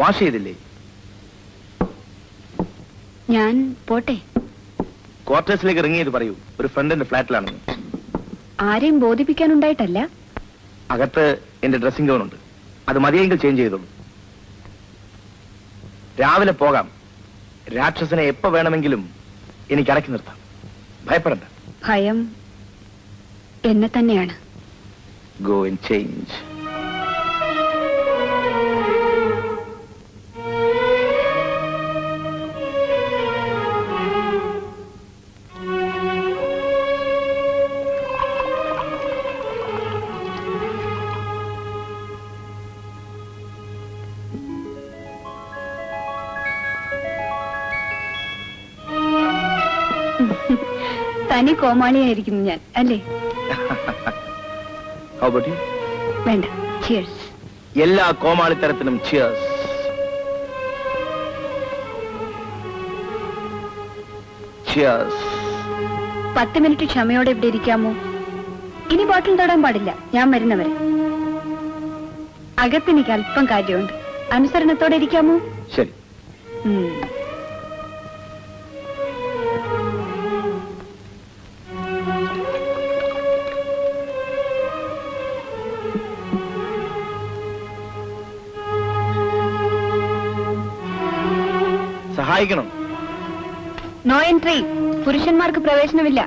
Wash ചെയ്തില്ലേ? ഞാൻ പോട്ടെ. ക്വാർട്ടേഴ്സിലേക്ക് ഇറങ്ങി ചെയ്ത് പറയൂ, ഒരു ഫ്രണ്ടിന്റെ ഫ്ലാറ്റിലാണെന്ന്. ആരെയും ബോധിപ്പിക്കാനുണ്ടായിട്ടല്ല. അകത്ത് എന്റെ ഡ്രസ്സിംഗ് ഗൗൺ ഉണ്ട്, അത് മതിയെങ്കിൽ ചേഞ്ച് ചെയ്തോളൂ. രാവിലെ പോകാം. രാക്ഷസനെ എപ്പോ വേണമെങ്കിലും എനിക്ക് അടക്കി നിർത്താം. ഭയപ്പെടണ്ട. ഭയം എന്നെ തന്നെയാണ്. Go and change. തനി കോമാളിയായിരിക്കുന്നു ഞാൻ, അല്ലേ? How about you? വേണ്ട, cheers. എല്ലാ കോമാളിത്തരത്തിനും ചിയേഴ്സ്. ചിയേഴ്സ്. 10 മിനിറ്റ് ക്ഷമയോടെ ഇവിടെ ഇരിക്കാമോ? ഇനി ബോട്ടിൽ തൊടാൻ പാടില്ല, ഞാൻ വരുന്നവരെ. അകത്തെനിക്ക് അല്പം കാര്യമുണ്ട്. അനുസരണത്തോടെ ഇരിക്കാമോ? ശരി. സഹായിക്കണം. No entry. പുരുഷന്മാർക്ക് പ്രവേശനമില്ല.